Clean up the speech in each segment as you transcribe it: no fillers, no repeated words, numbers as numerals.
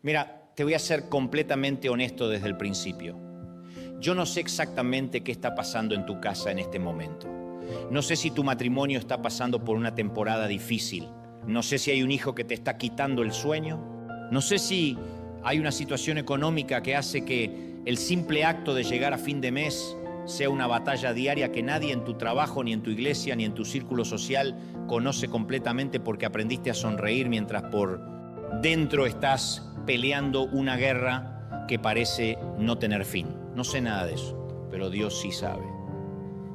Mira, te voy a ser completamente honesto desde el principio. Yo no sé exactamente qué está pasando en tu casa en este momento. No sé si tu matrimonio está pasando por una temporada difícil. No sé si hay un hijo que te está quitando el sueño. No sé si hay una situación económica que hace que el simple acto de llegar a fin de mes sea una batalla diaria que nadie en tu trabajo, ni en tu iglesia, ni en tu círculo social conoce completamente porque aprendiste a sonreír mientras por dentro estás peleando una guerra que parece no tener fin. No sé nada de eso, pero Dios sí sabe.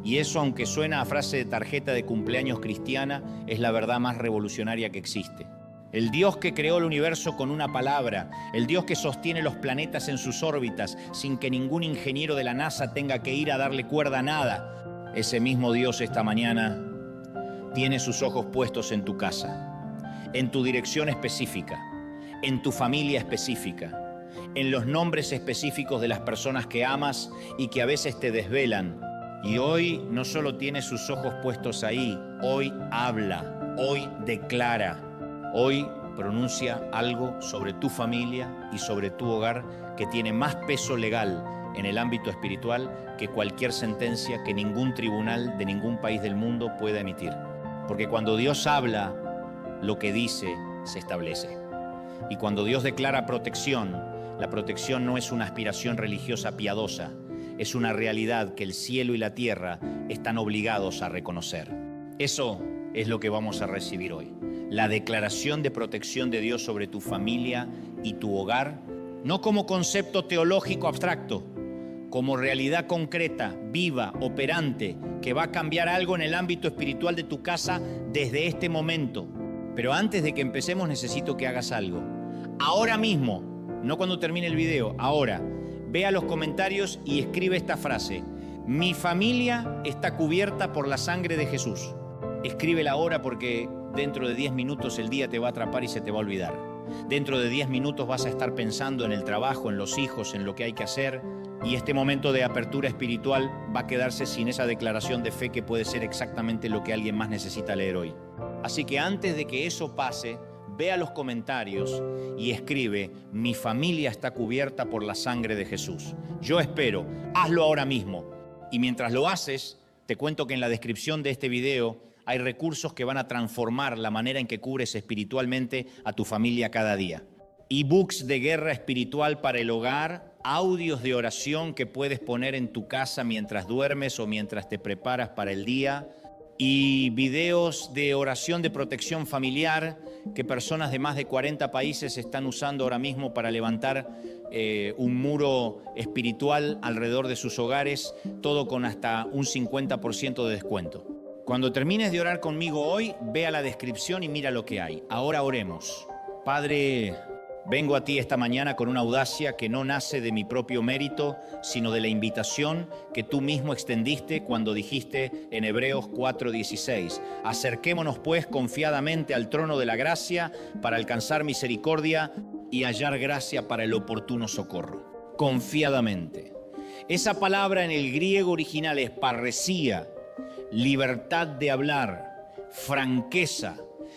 Y eso, aunque suena a frase de tarjeta de cumpleaños cristiana, es la verdad más revolucionaria que existe. El Dios que creó el universo con una palabra, el Dios que sostiene los planetas en sus órbitas sin que ningún ingeniero de la NASA tenga que ir a darle cuerda a nada, ese mismo Dios esta mañana tiene sus ojos puestos en tu casa, en tu dirección específica, en tu familia específica, en los nombres específicos de las personas que amas y que a veces te desvelan. Y hoy no solo tiene sus ojos puestos ahí, hoy habla, hoy declara, hoy pronuncia algo sobre tu familia y sobre tu hogar que tiene más peso legal en el ámbito espiritual que cualquier sentencia que ningún tribunal de ningún país del mundo pueda emitir. Porque cuando Dios habla, lo que dice se establece. Y cuando Dios declara protección, la protección no es una aspiración religiosa piadosa, es una realidad que el cielo y la tierra están obligados a reconocer. Eso es lo que vamos a recibir hoy. La declaración de protección de Dios sobre tu familia y tu hogar, no como concepto teológico abstracto, como realidad concreta, viva, operante, que va a cambiar algo en el ámbito espiritual de tu casa desde este momento. Pero antes de que empecemos necesito que hagas algo. Ahora mismo, no cuando termine el video, ahora. Ve a los comentarios y escribe esta frase: mi familia está cubierta por la sangre de Jesús. Escríbela ahora porque dentro de 10 minutos el día te va a atrapar y se te va a olvidar. Dentro de 10 minutos vas a estar pensando en el trabajo, en los hijos, en lo que hay que hacer, y este momento de apertura espiritual va a quedarse sin esa declaración de fe que puede ser exactamente lo que alguien más necesita leer hoy. Así que antes de que eso pase, ve a los comentarios y escribe: mi familia está cubierta por la sangre de Jesús. Yo espero, hazlo ahora mismo. Y mientras lo haces, te cuento que en la descripción de este video hay recursos que van a transformar la manera en que cubres espiritualmente a tu familia cada día. E-books de guerra espiritual para el hogar, audios de oración que puedes poner en tu casa mientras duermes o mientras te preparas para el día, y videos de oración de protección familiar que personas de más de 40 países están usando ahora mismo para levantar un muro espiritual alrededor de sus hogares, todo con hasta un 50% de descuento. Cuando termines de orar conmigo hoy, ve a la descripción y mira lo que hay. Ahora oremos. Padre, vengo a ti esta mañana con una audacia que no nace de mi propio mérito, sino de la invitación que tú mismo extendiste cuando dijiste en Hebreos 4:16. Acerquémonos pues confiadamente al trono de la gracia para alcanzar misericordia y hallar gracia para el oportuno socorro. Confiadamente. Esa palabra en el griego original es parresía, libertad de hablar, franqueza,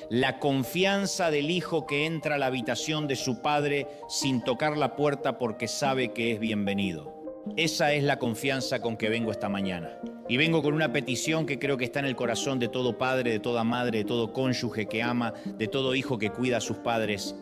la confianza del hijo que entra a la habitación de su padre sin tocar la puerta porque sabe que es bienvenido. Esa es la confianza con que vengo esta mañana. Y vengo con una petición que creo que está en el corazón de todo padre, de toda madre, de todo cónyuge que ama, de todo hijo que cuida a sus padres.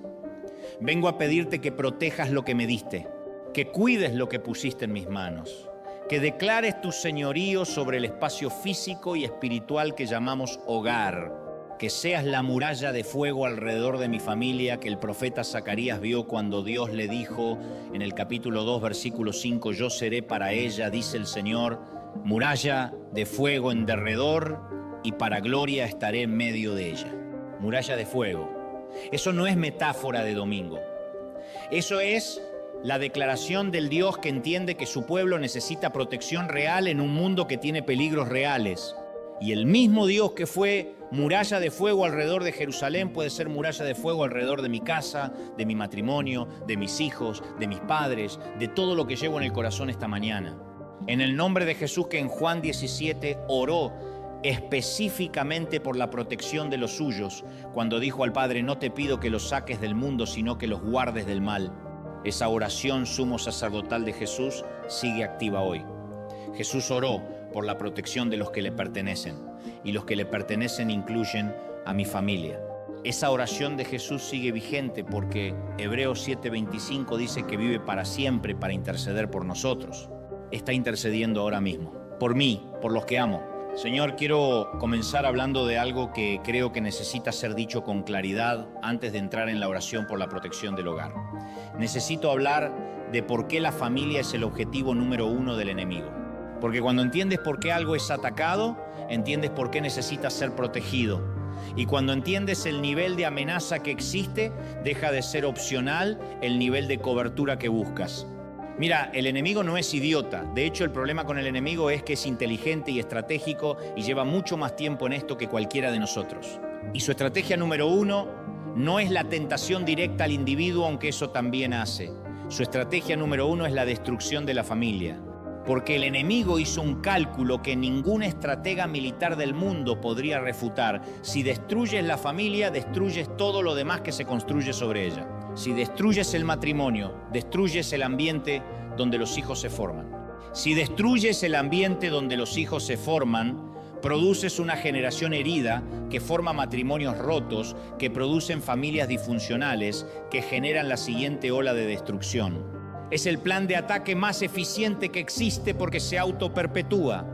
Vengo a pedirte que protejas lo que me diste, que cuides lo que pusiste en mis manos, que declares tu señorío sobre el espacio físico y espiritual que llamamos hogar, que seas la muralla de fuego alrededor de mi familia que el profeta Zacarías vio cuando Dios le dijo en el capítulo 2, versículo 5, yo seré para ella, dice el Señor, muralla de fuego en derredor y para gloria estaré en medio de ella. Muralla de fuego. Eso no es metáfora de domingo. Eso es la declaración del Dios que entiende que su pueblo necesita protección real en un mundo que tiene peligros reales. Y el mismo Dios que fue muralla de fuego alrededor de Jerusalén puede ser muralla de fuego alrededor de mi casa, de mi matrimonio, de mis hijos, de mis padres, de todo lo que llevo en el corazón esta mañana. En el nombre de Jesús que en Juan 17 oró específicamente por la protección de los suyos, cuando dijo al Padre: no te pido que los saques del mundo, sino que los guardes del mal. Esa oración sumo sacerdotal de Jesús sigue activa hoy. Jesús oró por la protección de los que le pertenecen, y los que le pertenecen incluyen a mi familia. Esa oración de Jesús sigue vigente porque Hebreos 7:25 dice que vive para siempre para interceder por nosotros. Está intercediendo ahora mismo, por mí, por los que amo. Señor, quiero comenzar hablando de algo que creo que necesita ser dicho con claridad antes de entrar en la oración por la protección del hogar. Necesito hablar de por qué la familia es el objetivo número uno del enemigo. Porque cuando entiendes por qué algo es atacado, entiendes por qué necesita ser protegido. Y cuando entiendes el nivel de amenaza que existe, deja de ser opcional el nivel de cobertura que buscas. Mira, el enemigo no es idiota. De hecho, el problema con el enemigo es que es inteligente y estratégico y lleva mucho más tiempo en esto que cualquiera de nosotros. Y su estrategia número uno no es la tentación directa al individuo, aunque eso también hace. Su estrategia número uno es la destrucción de la familia. Porque el enemigo hizo un cálculo que ningún estratega militar del mundo podría refutar. Si destruyes la familia, destruyes todo lo demás que se construye sobre ella. Si destruyes el matrimonio, destruyes el ambiente donde los hijos se forman. Si destruyes el ambiente donde los hijos se forman, produces una generación herida que forma matrimonios rotos, que producen familias disfuncionales, que generan la siguiente ola de destrucción. Es el plan de ataque más eficiente que existe porque se autoperpetúa.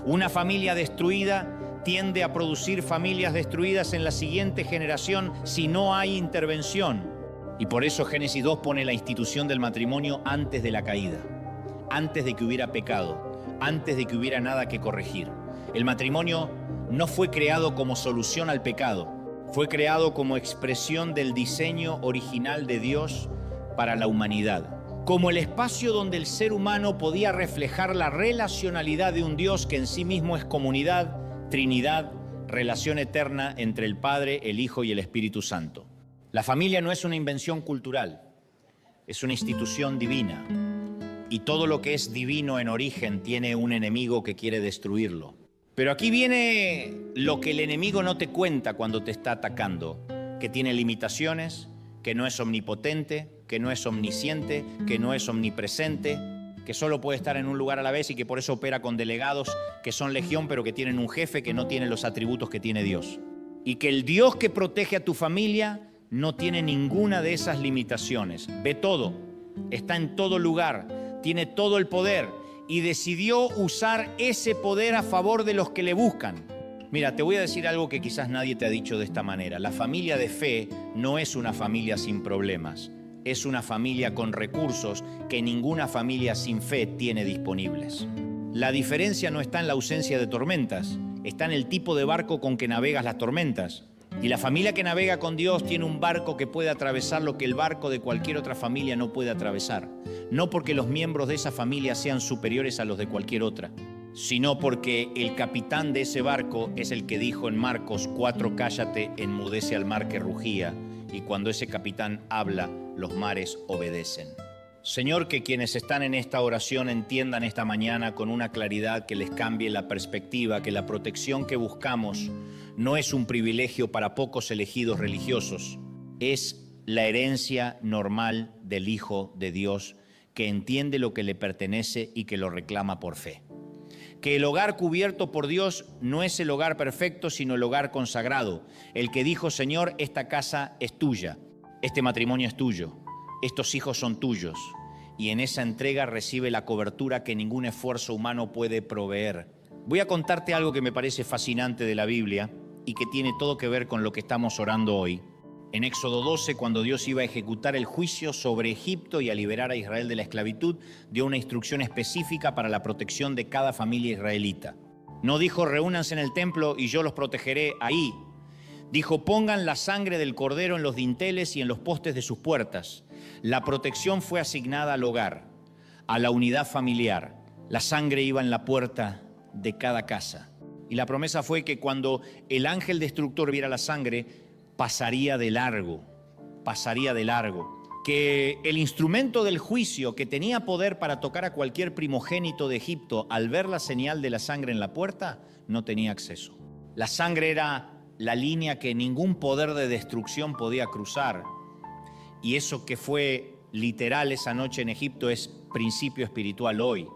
Una familia destruida tiende a producir familias destruidas en la siguiente generación si no hay intervención. Y por eso Génesis 2 pone la institución del matrimonio antes de la caída, antes de que hubiera pecado, antes de que hubiera nada que corregir. El matrimonio no fue creado como solución al pecado, fue creado como expresión del diseño original de Dios para la humanidad. Como el espacio donde el ser humano podía reflejar la relacionalidad de un Dios que en sí mismo es comunidad, Trinidad, relación eterna entre el Padre, el Hijo y el Espíritu Santo. La familia no es una invención cultural, es una institución divina. Y todo lo que es divino en origen tiene un enemigo que quiere destruirlo. Pero aquí viene lo que el enemigo no te cuenta cuando te está atacando, que tiene limitaciones, que no es omnipotente, que no es omnisciente, que no es omnipresente, que solo puede estar en un lugar a la vez y que por eso opera con delegados que son legión, pero que tienen un jefe que no tiene los atributos que tiene Dios. Y que el Dios que protege a tu familia no tiene ninguna de esas limitaciones. Ve todo, está en todo lugar, tiene todo el poder y decidió usar ese poder a favor de los que le buscan. Mira, te voy a decir algo que quizás nadie te ha dicho de esta manera. La familia de fe no es una familia sin problemas. Es una familia con recursos que ninguna familia sin fe tiene disponibles. La diferencia no está en la ausencia de tormentas, está en el tipo de barco con que navegas las tormentas. Y la familia que navega con Dios tiene un barco que puede atravesar lo que el barco de cualquier otra familia no puede atravesar. No porque los miembros de esa familia sean superiores a los de cualquier otra, sino porque el capitán de ese barco es el que dijo en Marcos 4, cállate, enmudece al mar que rugía. Y cuando ese capitán habla, los mares obedecen. Señor, que quienes están en esta oración entiendan esta mañana con una claridad que les cambie la perspectiva, que la protección que buscamos no es un privilegio para pocos elegidos religiosos, es la herencia normal del Hijo de Dios que entiende lo que le pertenece y que lo reclama por fe. Que el hogar cubierto por Dios no es el hogar perfecto, sino el hogar consagrado. El que dijo, Señor, esta casa es tuya, este matrimonio es tuyo, estos hijos son tuyos. Y en esa entrega recibe la cobertura que ningún esfuerzo humano puede proveer. Voy a contarte algo que me parece fascinante de la Biblia y que tiene todo que ver con lo que estamos orando hoy. En Éxodo 12, cuando Dios iba a ejecutar el juicio sobre Egipto y a liberar a Israel de la esclavitud, dio una instrucción específica para la protección de cada familia israelita. No dijo, reúnanse en el templo y yo los protegeré ahí. Dijo, pongan la sangre del cordero en los dinteles y en los postes de sus puertas. La protección fue asignada al hogar, a la unidad familiar. La sangre iba en la puerta de cada casa. Y la promesa fue que cuando el ángel destructor viera la sangre, pasaría de largo, que el instrumento del juicio que tenía poder para tocar a cualquier primogénito de Egipto, al ver la señal de la sangre en la puerta, no tenía acceso. La sangre era la línea que ningún poder de destrucción podía cruzar. Y eso que fue literal esa noche en Egipto es principio espiritual hoy.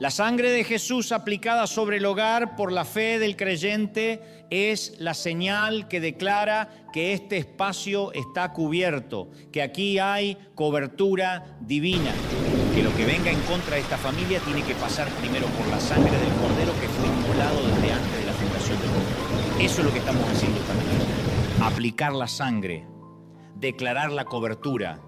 La sangre de Jesús aplicada sobre el hogar por la fe del creyente es la señal que declara que este espacio está cubierto, que aquí hay cobertura divina, que lo que venga en contra de esta familia tiene que pasar primero por la sangre del Cordero que fue inmolado desde antes de la fundación del mundo. Eso es lo que estamos haciendo esta mañana. Aplicar la sangre, declarar la cobertura,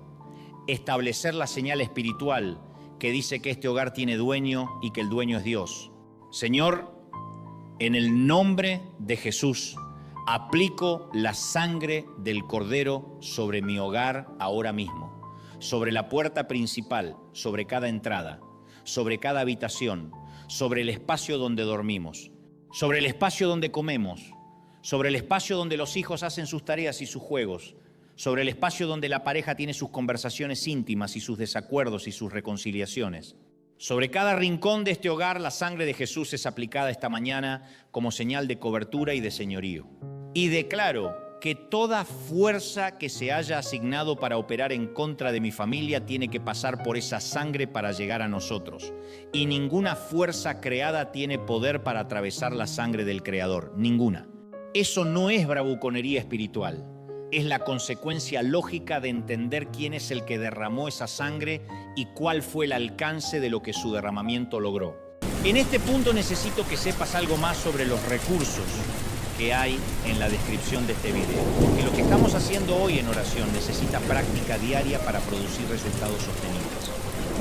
establecer la señal espiritual que dice que este hogar tiene dueño y que el dueño es Dios. Señor, en el nombre de Jesús, aplico la sangre del Cordero sobre mi hogar ahora mismo, sobre la puerta principal, sobre cada entrada, sobre cada habitación, sobre el espacio donde dormimos, sobre el espacio donde comemos, sobre el espacio donde los hijos hacen sus tareas y sus juegos, sobre el espacio donde la pareja tiene sus conversaciones íntimas y sus desacuerdos y sus reconciliaciones. Sobre cada rincón de este hogar, la sangre de Jesús es aplicada esta mañana como señal de cobertura y de señorío. Y declaro que toda fuerza que se haya asignado para operar en contra de mi familia tiene que pasar por esa sangre para llegar a nosotros. Y ninguna fuerza creada tiene poder para atravesar la sangre del Creador, ninguna. Eso no es bravuconería espiritual. Es la consecuencia lógica de entender quién es el que derramó esa sangre y cuál fue el alcance de lo que su derramamiento logró. En este punto necesito que sepas algo más sobre los recursos que hay en la descripción de este video, porque lo que estamos haciendo hoy en oración necesita práctica diaria para producir resultados sostenibles.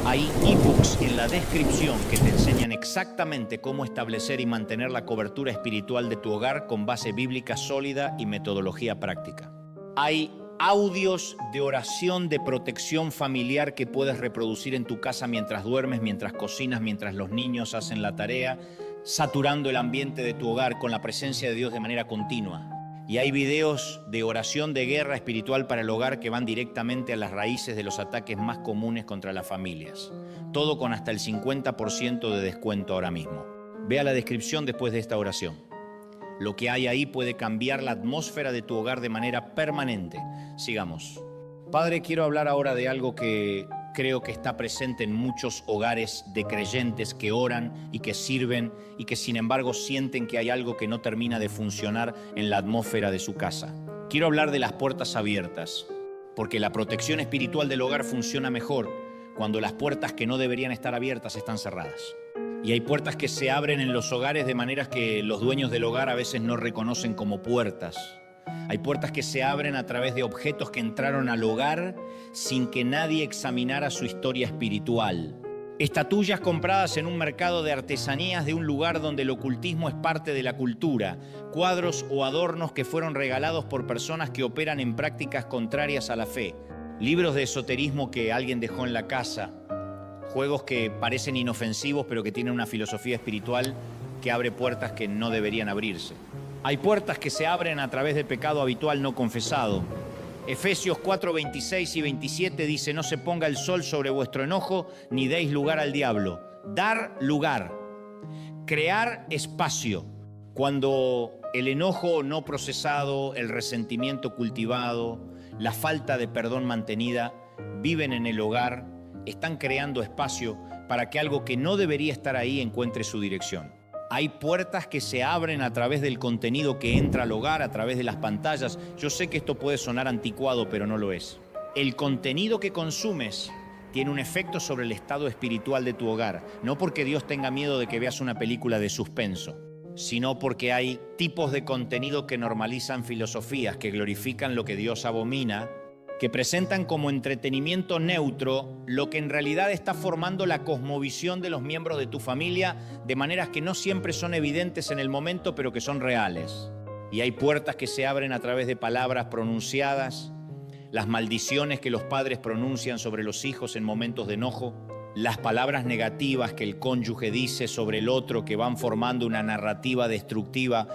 Hay ebooks en la descripción que te enseñan exactamente cómo establecer y mantener la cobertura espiritual de tu hogar con base bíblica sólida y metodología práctica. Hay audios de oración de protección familiar que puedes reproducir en tu casa mientras duermes, mientras cocinas, mientras los niños hacen la tarea, saturando el ambiente de tu hogar con la presencia de Dios de manera continua. Y hay videos de oración de guerra espiritual para el hogar que van directamente a las raíces de los ataques más comunes contra las familias. Todo con hasta el 50% de descuento ahora mismo. Vea la descripción después de esta oración. Lo que hay ahí puede cambiar la atmósfera de tu hogar de manera permanente. Sigamos. Padre, quiero hablar ahora de algo que creo que está presente en muchos hogares de creyentes que oran y que sirven y que sin embargo sienten que hay algo que no termina de funcionar en la atmósfera de su casa. Quiero hablar de las puertas abiertas, porque la protección espiritual del hogar funciona mejor cuando las puertas que no deberían estar abiertas están cerradas. Y hay puertas que se abren en los hogares de maneras que los dueños del hogar a veces no reconocen como puertas. Hay puertas que se abren a través de objetos que entraron al hogar sin que nadie examinara su historia espiritual. Estatuillas compradas en un mercado de artesanías de un lugar donde el ocultismo es parte de la cultura. Cuadros o adornos que fueron regalados por personas que operan en prácticas contrarias a la fe. Libros de esoterismo que alguien dejó en la casa. Juegos que parecen inofensivos pero que tienen una filosofía espiritual que abre puertas que no deberían abrirse. Hay puertas que se abren a través del pecado habitual no confesado. Efesios 4, 26 y 27 dice: no se ponga el sol sobre vuestro enojo ni deis lugar al diablo. Dar lugar, crear espacio. Cuando el enojo no procesado, el resentimiento cultivado, la falta de perdón mantenida viven en el hogar, están creando espacio para que algo que no debería estar ahí encuentre su dirección. Hay puertas que se abren a través del contenido que entra al hogar, a través de las pantallas. Yo sé que esto puede sonar anticuado, pero no lo es. El contenido que consumes tiene un efecto sobre el estado espiritual de tu hogar. No porque Dios tenga miedo de que veas una película de suspenso, sino porque hay tipos de contenido que normalizan filosofías, que glorifican lo que Dios abomina, que presentan como entretenimiento neutro lo que en realidad está formando la cosmovisión de los miembros de tu familia de maneras que no siempre son evidentes en el momento, pero que son reales. Y hay puertas que se abren a través de palabras pronunciadas, las maldiciones que los padres pronuncian sobre los hijos en momentos de enojo, las palabras negativas que el cónyuge dice sobre el otro que van formando una narrativa destructiva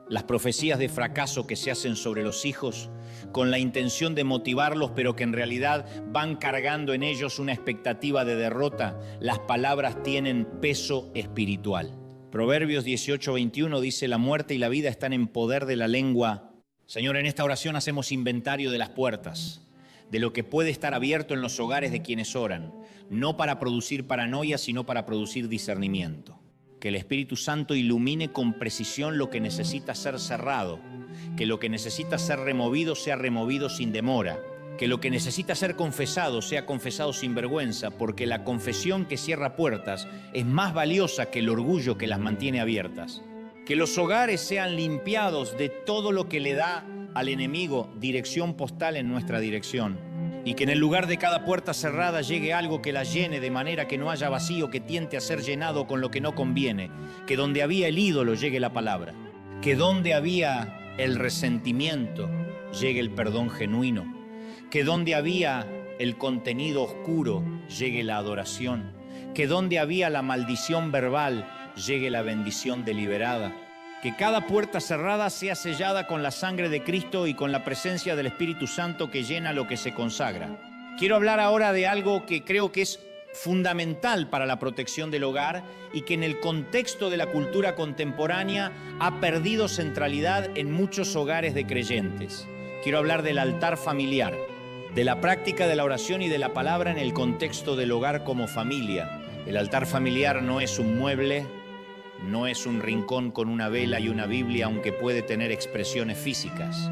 las profecías de fracaso que se hacen sobre los hijos con la intención de motivarlos, pero que en realidad van cargando en ellos una expectativa de derrota, las palabras tienen peso espiritual. Proverbios 18:21 dice: la muerte y la vida están en poder de la lengua. Señor, en esta oración hacemos inventario de las puertas, de lo que puede estar abierto en los hogares de quienes oran, no para producir paranoia, sino para producir discernimiento. Que el Espíritu Santo ilumine con precisión lo que necesita ser cerrado, que lo que necesita ser removido sea removido sin demora, que lo que necesita ser confesado sea confesado sin vergüenza, porque la confesión que cierra puertas es más valiosa que el orgullo que las mantiene abiertas. Que los hogares sean limpiados de todo lo que le da al enemigo dirección postal en nuestra dirección, y que en el lugar de cada puerta cerrada llegue algo que la llene de manera que no haya vacío que tiente a ser llenado con lo que no conviene, que donde había el ídolo llegue la palabra, que donde había el resentimiento llegue el perdón genuino, que donde había el contenido oscuro llegue la adoración, que donde había la maldición verbal llegue la bendición deliberada, que cada puerta cerrada sea sellada con la sangre de Cristo y con la presencia del Espíritu Santo que llena lo que se consagra. Quiero hablar ahora de algo que creo que es fundamental para la protección del hogar y que en el contexto de la cultura contemporánea ha perdido centralidad en muchos hogares de creyentes. Quiero hablar del altar familiar, de la práctica de la oración y de la palabra en el contexto del hogar como familia. El altar familiar no es un mueble, no es un rincón con una vela y una Biblia, aunque puede tener expresiones físicas.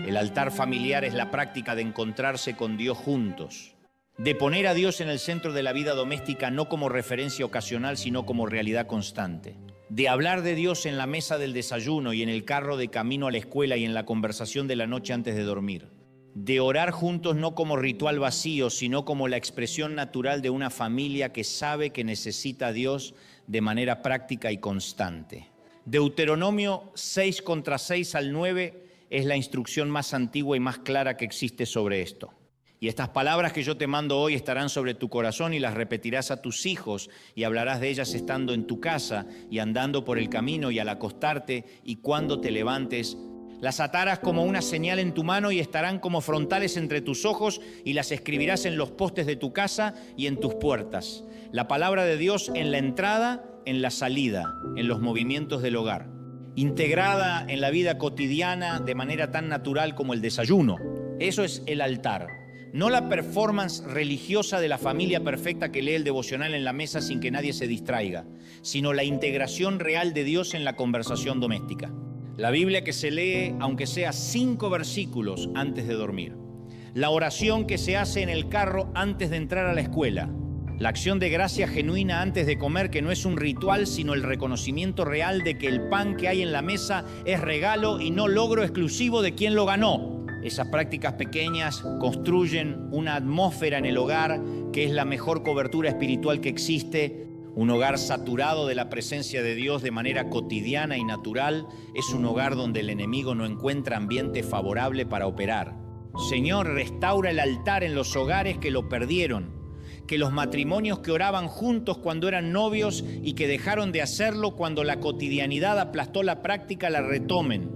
El altar familiar es la práctica de encontrarse con Dios juntos, de poner a Dios en el centro de la vida doméstica, no como referencia ocasional, sino como realidad constante. De hablar de Dios en la mesa del desayuno y en el carro de camino a la escuela y en la conversación de la noche antes de dormir. De orar juntos no como ritual vacío, sino como la expresión natural de una familia que sabe que necesita a Dios de manera práctica y constante. Deuteronomio 6, contra 6 al 9 es la instrucción más antigua y más clara que existe sobre esto. Y estas palabras que yo te mando hoy estarán sobre tu corazón y las repetirás a tus hijos y hablarás de ellas estando en tu casa y andando por el camino y al acostarte y cuando te levantes. Las atarás como una señal en tu mano y estarán como frontales entre tus ojos y las escribirás en los postes de tu casa y en tus puertas. La palabra de Dios en la entrada, en la salida, en los movimientos del hogar. Integrada en la vida cotidiana de manera tan natural como el desayuno. Eso es el altar. No la performance religiosa de la familia perfecta que lee el devocional en la mesa sin que nadie se distraiga, sino la integración real de Dios en la conversación doméstica. La Biblia que se lee, aunque sea 5 versículos antes de dormir. La oración que se hace en el carro antes de entrar a la escuela. La acción de gracia genuina antes de comer, que no es un ritual, sino el reconocimiento real de que el pan que hay en la mesa es regalo y no logro exclusivo de quien lo ganó. Esas prácticas pequeñas construyen una atmósfera en el hogar que es la mejor cobertura espiritual que existe. Un hogar saturado de la presencia de Dios de manera cotidiana y natural es un hogar donde el enemigo no encuentra ambiente favorable para operar. Señor, restaura el altar en los hogares que lo perdieron, que los matrimonios que oraban juntos cuando eran novios y que dejaron de hacerlo cuando la cotidianidad aplastó la práctica la retomen,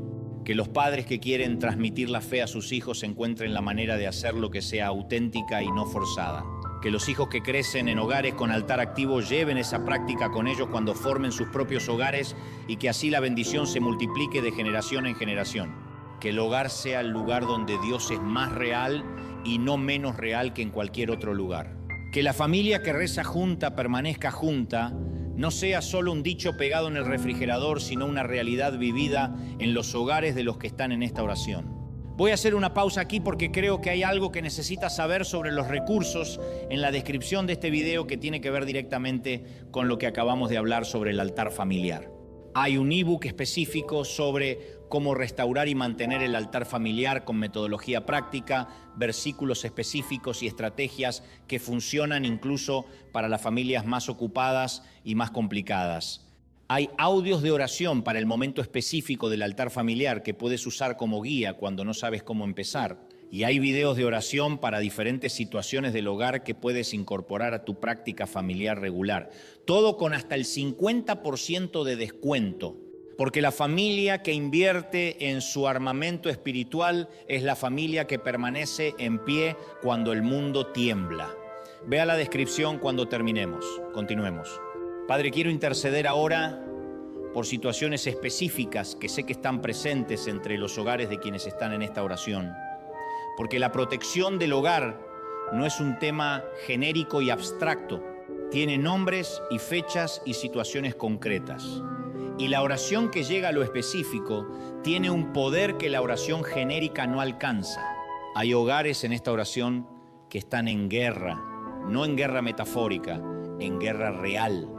que los padres que quieren transmitir la fe a sus hijos encuentren la manera de hacerlo que sea auténtica y no forzada. Que los hijos que crecen en hogares con altar activo lleven esa práctica con ellos cuando formen sus propios hogares y que así la bendición se multiplique de generación en generación. Que el hogar sea el lugar donde Dios es más real y no menos real que en cualquier otro lugar. Que la familia que reza junta permanezca junta, no sea solo un dicho pegado en el refrigerador, sino una realidad vivida en los hogares de los que están en esta oración. Voy a hacer una pausa aquí porque creo que hay algo que necesitas saber sobre los recursos en la descripción de este video que tiene que ver directamente con lo que acabamos de hablar sobre el altar familiar. Hay un ebook específico sobre cómo restaurar y mantener el altar familiar con metodología práctica, versículos específicos y estrategias que funcionan incluso para las familias más ocupadas y más complicadas. Hay audios de oración para el momento específico del altar familiar que puedes usar como guía cuando no sabes cómo empezar. Y hay videos de oración para diferentes situaciones del hogar que puedes incorporar a tu práctica familiar regular. Todo con hasta el 50% de descuento. Porque la familia que invierte en su armamento espiritual es la familia que permanece en pie cuando el mundo tiembla. Vea la descripción cuando terminemos. Continuemos. Padre, quiero interceder ahora por situaciones específicas que sé que están presentes entre los hogares de quienes están en esta oración. Porque la protección del hogar no es un tema genérico y abstracto. Tiene nombres y fechas y situaciones concretas. Y la oración que llega a lo específico tiene un poder que la oración genérica no alcanza. Hay hogares en esta oración que están en guerra, no en guerra metafórica, en guerra real,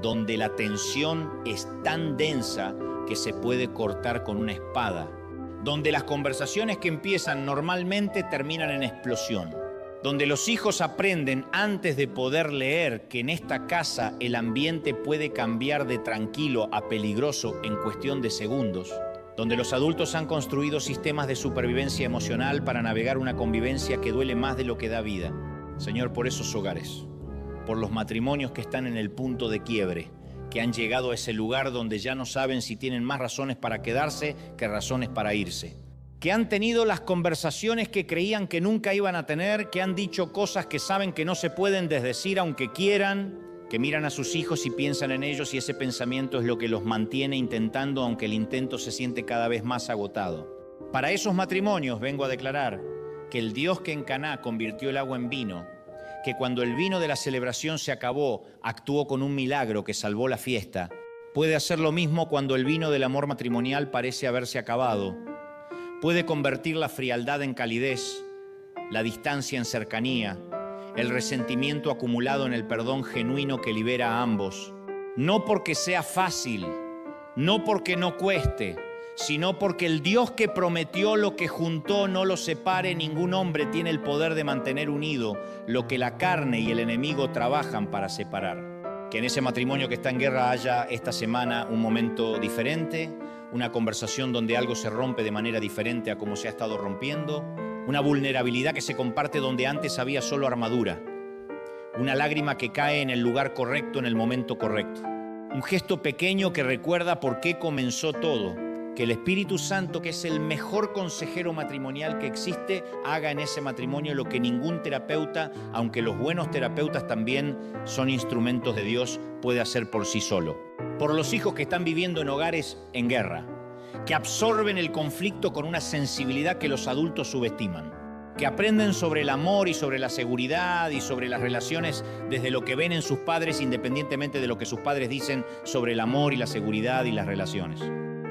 donde la tensión es tan densa que se puede cortar con una espada, donde las conversaciones que empiezan normalmente terminan en explosión, donde los hijos aprenden antes de poder leer que en esta casa el ambiente puede cambiar de tranquilo a peligroso en cuestión de segundos, donde los adultos han construido sistemas de supervivencia emocional para navegar una convivencia que duele más de lo que da vida. Señor, por esos hogares, por los matrimonios que están en el punto de quiebre, que han llegado a ese lugar donde ya no saben si tienen más razones para quedarse que razones para irse, que han tenido las conversaciones que creían que nunca iban a tener, que han dicho cosas que saben que no se pueden desdecir aunque quieran, que miran a sus hijos y piensan en ellos y ese pensamiento es lo que los mantiene intentando aunque el intento se siente cada vez más agotado. Para esos matrimonios vengo a declarar que el Dios que en Caná convirtió el agua en vino, que cuando el vino de la celebración se acabó, actuó con un milagro que salvó la fiesta, puede hacer lo mismo cuando el vino del amor matrimonial parece haberse acabado. Puede convertir la frialdad en calidez, la distancia en cercanía, el resentimiento acumulado en el perdón genuino que libera a ambos. No porque sea fácil, no porque no cueste, sino porque el Dios que prometió lo que juntó no lo separe. Ningún hombre tiene el poder de mantener unido lo que la carne y el enemigo trabajan para separar. Que en ese matrimonio que está en guerra haya esta semana un momento diferente, una conversación donde algo se rompe de manera diferente a como se ha estado rompiendo, una vulnerabilidad que se comparte donde antes había solo armadura, una lágrima que cae en el lugar correcto en el momento correcto, un gesto pequeño que recuerda por qué comenzó todo. Que el Espíritu Santo, que es el mejor consejero matrimonial que existe, haga en ese matrimonio lo que ningún terapeuta, aunque los buenos terapeutas también son instrumentos de Dios, puede hacer por sí solo. Por los hijos que están viviendo en hogares en guerra, que absorben el conflicto con una sensibilidad que los adultos subestiman, que aprenden sobre el amor y sobre la seguridad y sobre las relaciones desde lo que ven en sus padres, independientemente de lo que sus padres dicen sobre el amor y la seguridad y las relaciones.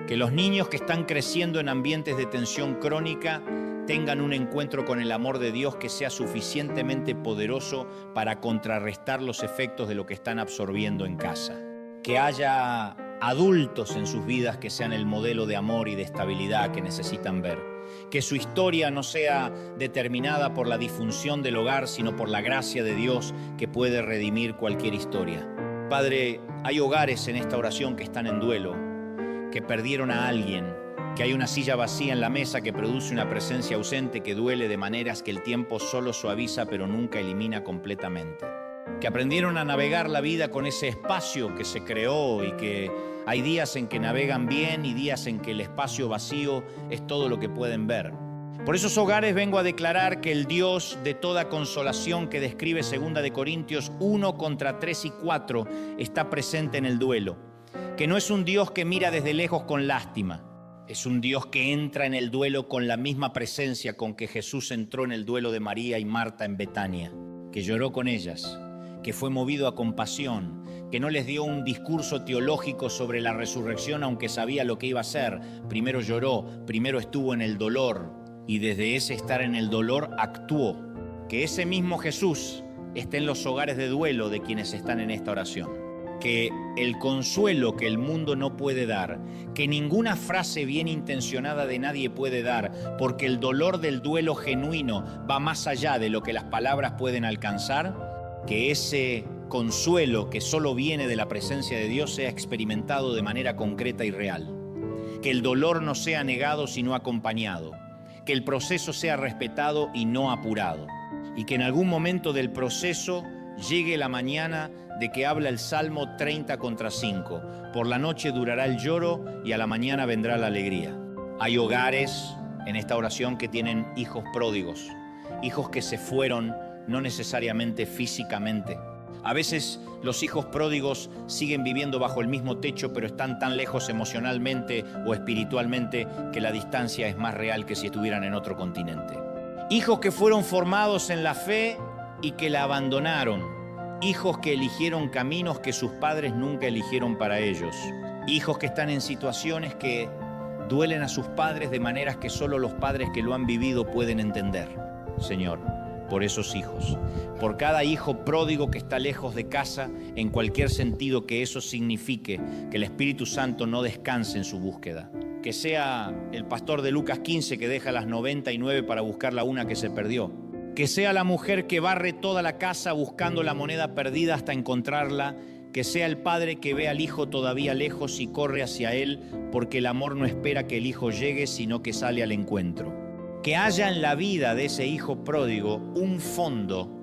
Que los niños que están creciendo en ambientes de tensión crónica tengan un encuentro con el amor de Dios que sea suficientemente poderoso para contrarrestar los efectos de lo que están absorbiendo en casa. Que haya adultos en sus vidas que sean el modelo de amor y de estabilidad que necesitan ver. Que su historia no sea determinada por la disfunción del hogar, sino por la gracia de Dios que puede redimir cualquier historia. Padre, hay hogares en esta oración que están en duelo, que perdieron a alguien, que hay una silla vacía en la mesa que produce una presencia ausente que duele de maneras que el tiempo solo suaviza pero nunca elimina completamente. Que aprendieron a navegar la vida con ese espacio que se creó y que hay días en que navegan bien y días en que el espacio vacío es todo lo que pueden ver. Por esos hogares vengo a declarar que el Dios de toda consolación que describe 2 de Corintios 1 contra 3 y 4 está presente en el duelo. Que no es un Dios que mira desde lejos con lástima, es un Dios que entra en el duelo con la misma presencia con que Jesús entró en el duelo de María y Marta en Betania, que lloró con ellas, que fue movido a compasión, que no les dio un discurso teológico sobre la resurrección aunque sabía lo que iba a hacer. Primero lloró, primero estuvo en el dolor y desde ese estar en el dolor actuó. Que ese mismo Jesús esté en los hogares de duelo de quienes están en esta oración. Que el consuelo que el mundo no puede dar, que ninguna frase bien intencionada de nadie puede dar, porque el dolor del duelo genuino va más allá de lo que las palabras pueden alcanzar, que ese consuelo que solo viene de la presencia de Dios sea experimentado de manera concreta y real. Que el dolor no sea negado sino acompañado, que el proceso sea respetado y no apurado, y que en algún momento del proceso llegue la mañana de que habla el Salmo 30 contra 5. Por la noche durará el lloro y a la mañana vendrá la alegría. Hay hogares en esta oración que tienen hijos pródigos, hijos que se fueron no necesariamente físicamente. A veces los hijos pródigos siguen viviendo bajo el mismo techo, pero están tan lejos emocionalmente o espiritualmente que la distancia es más real que si estuvieran en otro continente. Hijos que fueron formados en la fe y que la abandonaron. Hijos que eligieron caminos que sus padres nunca eligieron para ellos. Hijos que están en situaciones que duelen a sus padres de maneras que solo los padres que lo han vivido pueden entender. Señor, por esos hijos, por cada hijo pródigo que está lejos de casa, en cualquier sentido que eso signifique, que el Espíritu Santo no descanse en su búsqueda. Que sea el pastor de Lucas 15 que deja las 99 para buscar la una que se perdió. Que sea la mujer que barre toda la casa buscando la moneda perdida hasta encontrarla. Que sea el padre que ve al hijo todavía lejos y corre hacia él, porque el amor no espera que el hijo llegue, sino que sale al encuentro. Que haya en la vida de ese hijo pródigo un fondo,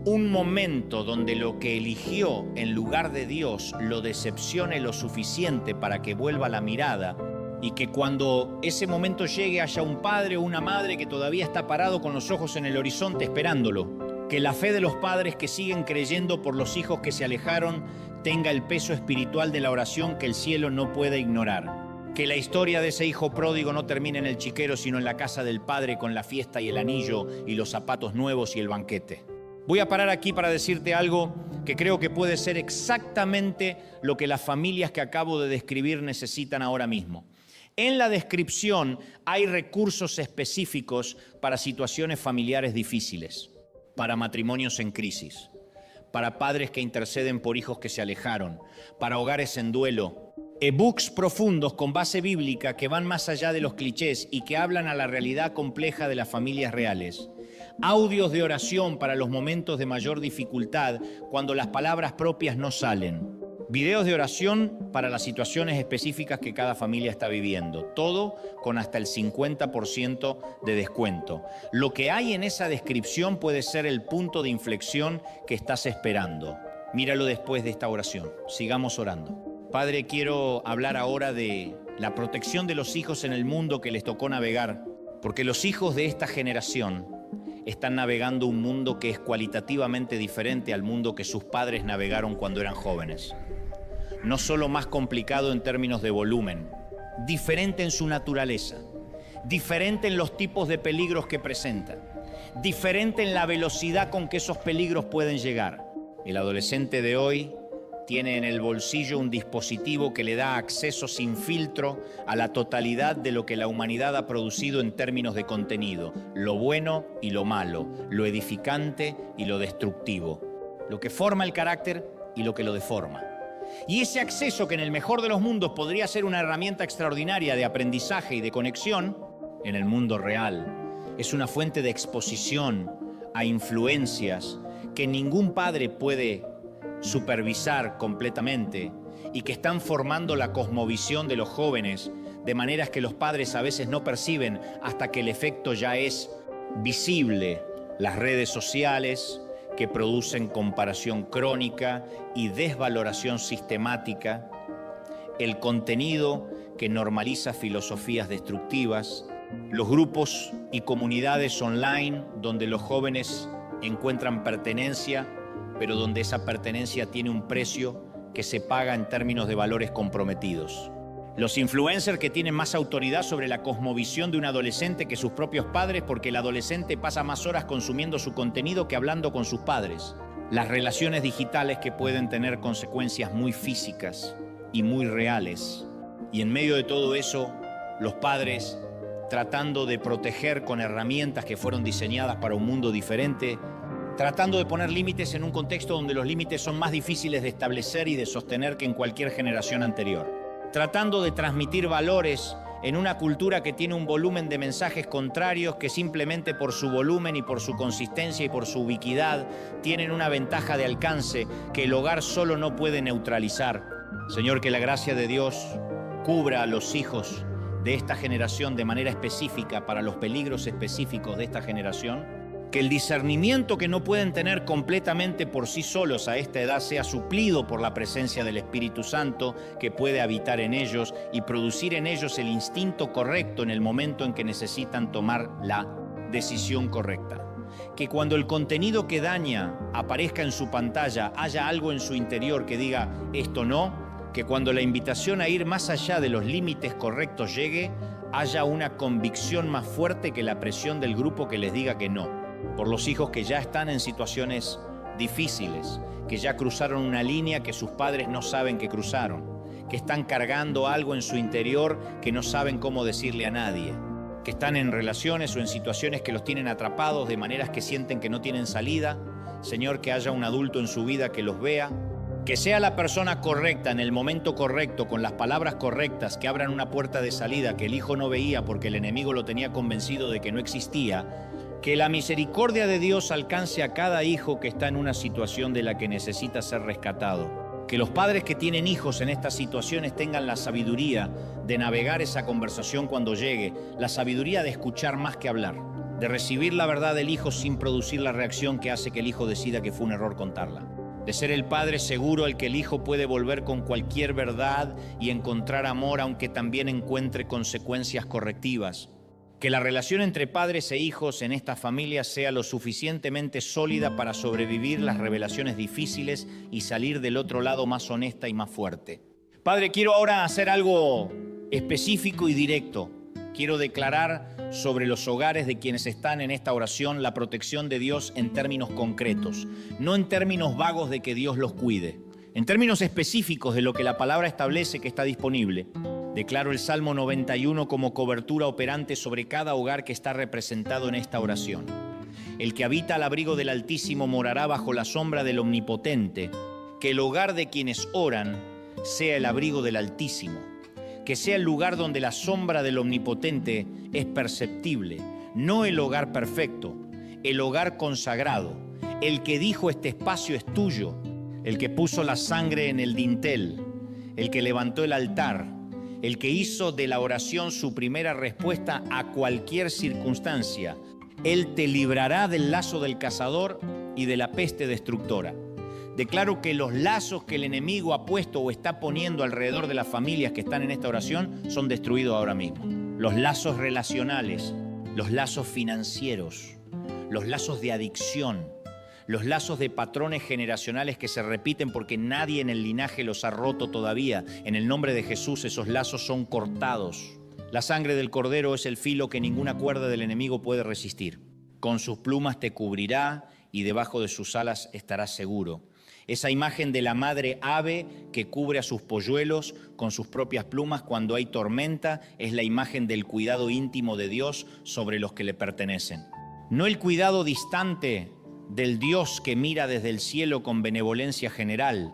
un momento donde lo que eligió en lugar de Dios lo decepcione lo suficiente para que vuelva la mirada, y que cuando ese momento llegue haya un padre o una madre que todavía está parado con los ojos en el horizonte esperándolo. Que la fe de los padres que siguen creyendo por los hijos que se alejaron tenga el peso espiritual de la oración que el cielo no puede ignorar. Que la historia de ese hijo pródigo no termine en el chiquero, sino en la casa del padre con la fiesta y el anillo y los zapatos nuevos y el banquete. Voy a parar aquí para decirte algo que creo que puede ser exactamente lo que las familias que acabo de describir necesitan ahora mismo. En la descripción hay recursos específicos para situaciones familiares difíciles, para matrimonios en crisis, para padres que interceden por hijos que se alejaron, para hogares en duelo. E-books profundos con base bíblica que van más allá de los clichés y que hablan a la realidad compleja de las familias reales. Audios de oración para los momentos de mayor dificultad cuando las palabras propias no salen. Videos de oración para las situaciones específicas que cada familia está viviendo. Todo con hasta el 50% de descuento. Lo que hay en esa descripción puede ser el punto de inflexión que estás esperando. Míralo después de esta oración. Sigamos orando. Padre, quiero hablar ahora de la protección de los hijos en el mundo que les tocó navegar, porque los hijos de esta generación están navegando un mundo que es cualitativamente diferente al mundo que sus padres navegaron cuando eran jóvenes. No solo más complicado en términos de volumen, diferente en su naturaleza, diferente en los tipos de peligros que presenta, diferente en la velocidad con que esos peligros pueden llegar. El adolescente de hoy tiene en el bolsillo un dispositivo que le da acceso sin filtro a la totalidad de lo que la humanidad ha producido en términos de contenido, lo bueno y lo malo, lo edificante y lo destructivo, lo que forma el carácter y lo que lo deforma. Y ese acceso, que en el mejor de los mundos podría ser una herramienta extraordinaria de aprendizaje y de conexión, en el mundo real es una fuente de exposición a influencias que ningún padre puede supervisar completamente y que están formando la cosmovisión de los jóvenes de maneras que los padres a veces no perciben hasta que el efecto ya es visible. Las redes sociales que producen comparación crónica y desvaloración sistemática, el contenido que normaliza filosofías destructivas, los grupos y comunidades online donde los jóvenes encuentran pertenencia, pero donde esa pertenencia tiene un precio que se paga en términos de valores comprometidos. Los influencers que tienen más autoridad sobre la cosmovisión de un adolescente que sus propios padres, porque el adolescente pasa más horas consumiendo su contenido que hablando con sus padres. Las relaciones digitales que pueden tener consecuencias muy físicas y muy reales. Y en medio de todo eso, los padres tratando de proteger con herramientas que fueron diseñadas para un mundo diferente, tratando de poner límites en un contexto donde los límites son más difíciles de establecer y de sostener que en cualquier generación anterior. Tratando de transmitir valores en una cultura que tiene un volumen de mensajes contrarios que simplemente por su volumen y por su consistencia y por su ubiquidad tienen una ventaja de alcance que el hogar solo no puede neutralizar. Señor, que la gracia de Dios cubra a los hijos de esta generación de manera específica para los peligros específicos de esta generación. Que el discernimiento que no pueden tener completamente por sí solos a esta edad sea suplido por la presencia del Espíritu Santo que puede habitar en ellos y producir en ellos el instinto correcto en el momento en que necesitan tomar la decisión correcta. Que cuando el contenido que daña aparezca en su pantalla, haya algo en su interior que diga esto no. Que cuando la invitación a ir más allá de los límites correctos llegue, haya una convicción más fuerte que la presión del grupo que les diga que no. Por los hijos que ya están en situaciones difíciles, que ya cruzaron una línea que sus padres no saben que cruzaron, que están cargando algo en su interior que no saben cómo decirle a nadie, que están en relaciones o en situaciones que los tienen atrapados de maneras que sienten que no tienen salida. Señor, que haya un adulto en su vida que los vea, que sea la persona correcta en el momento correcto, con las palabras correctas, que abran una puerta de salida que el hijo no veía porque el enemigo lo tenía convencido de que no existía. Que la misericordia de Dios alcance a cada hijo que está en una situación de la que necesita ser rescatado. Que los padres que tienen hijos en estas situaciones tengan la sabiduría de navegar esa conversación cuando llegue, la sabiduría de escuchar más que hablar, de recibir la verdad del hijo sin producir la reacción que hace que el hijo decida que fue un error contarla. De ser el padre seguro al que el hijo puede volver con cualquier verdad y encontrar amor, aunque también encuentre consecuencias correctivas. Que la relación entre padres e hijos en esta familia sea lo suficientemente sólida para sobrevivir las revelaciones difíciles y salir del otro lado más honesta y más fuerte. Padre, quiero ahora hacer algo específico y directo. Quiero declarar sobre los hogares de quienes están en esta oración la protección de Dios en términos concretos, no en términos vagos de que Dios los cuide, en términos específicos de lo que la palabra establece que está disponible. Declaro el Salmo 91 como cobertura operante sobre cada hogar que está representado en esta oración. El que habita al abrigo del Altísimo morará bajo la sombra del Omnipotente. Que el hogar de quienes oran sea el abrigo del Altísimo. Que sea el lugar donde la sombra del Omnipotente es perceptible. No el hogar perfecto, el hogar consagrado. El que dijo este espacio es tuyo. El que puso la sangre en el dintel. El que levantó el altar. El que hizo de la oración su primera respuesta a cualquier circunstancia. Él te librará del lazo del cazador y de la peste destructora. Declaro que los lazos que el enemigo ha puesto o está poniendo alrededor de las familias que están en esta oración son destruidos ahora mismo. Los lazos relacionales, los lazos financieros, los lazos de adicción, los lazos de patrones generacionales que se repiten porque nadie en el linaje los ha roto todavía. En el nombre de Jesús esos lazos son cortados. La sangre del Cordero es el filo que ninguna cuerda del enemigo puede resistir. Con sus plumas te cubrirá y debajo de sus alas estarás seguro. Esa imagen de la madre ave que cubre a sus polluelos con sus propias plumas cuando hay tormenta es la imagen del cuidado íntimo de Dios sobre los que le pertenecen. No el cuidado distante del Dios que mira desde el cielo con benevolencia general,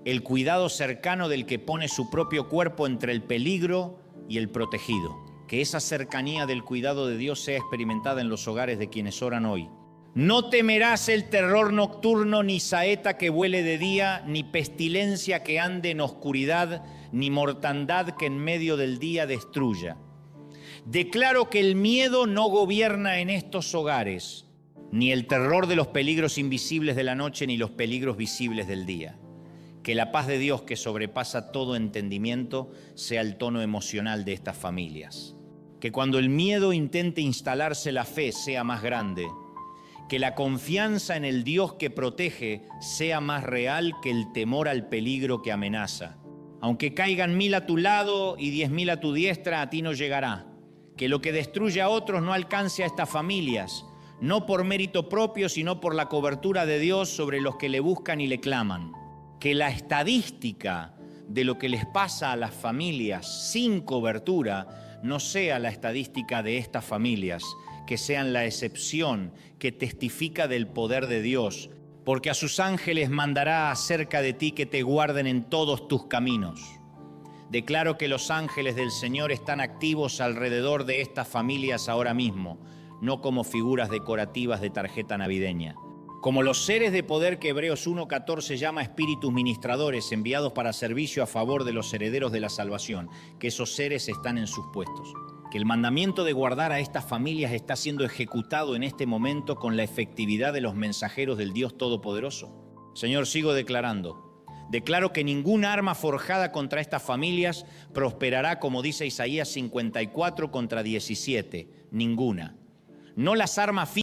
el cuidado cercano del que pone su propio cuerpo entre el peligro y el protegido. Que esa cercanía del cuidado de Dios sea experimentada en los hogares de quienes oran hoy. No temerás el terror nocturno, ni saeta que vuele de día, ni pestilencia que ande en oscuridad, ni mortandad que en medio del día destruya. Declaro que el miedo no gobierna en estos hogares, ni el terror de los peligros invisibles de la noche, ni los peligros visibles del día. Que la paz de Dios, que sobrepasa todo entendimiento, sea el tono emocional de estas familias. Que cuando el miedo intente instalarse, la fe sea más grande. Que la confianza en el Dios que protege sea más real que el temor al peligro que amenaza. Aunque caigan 1000 a tu lado y 10.000 a tu diestra, a ti no llegará. Que lo que destruye a otros no alcance a estas familias, no por mérito propio, sino por la cobertura de Dios sobre los que le buscan y le claman. Que la estadística de lo que les pasa a las familias sin cobertura no sea la estadística de estas familias, que sean la excepción que testifica del poder de Dios, porque a sus ángeles mandará acerca de ti que te guarden en todos tus caminos. Declaro que los ángeles del Señor están activos alrededor de estas familias ahora mismo, no como figuras decorativas de tarjeta navideña. Como los seres de poder que Hebreos 1:14 llama espíritus ministradores enviados para servicio a favor de los herederos de la salvación, que esos seres están en sus puestos. que el mandamiento de guardar a estas familias está siendo ejecutado en este momento con la efectividad de los mensajeros del Dios Todopoderoso. Señor, sigo declarando. Declaro que ninguna arma forjada contra estas familias prosperará, como dice Isaías 54 contra 17. Ninguna. No las armas físicas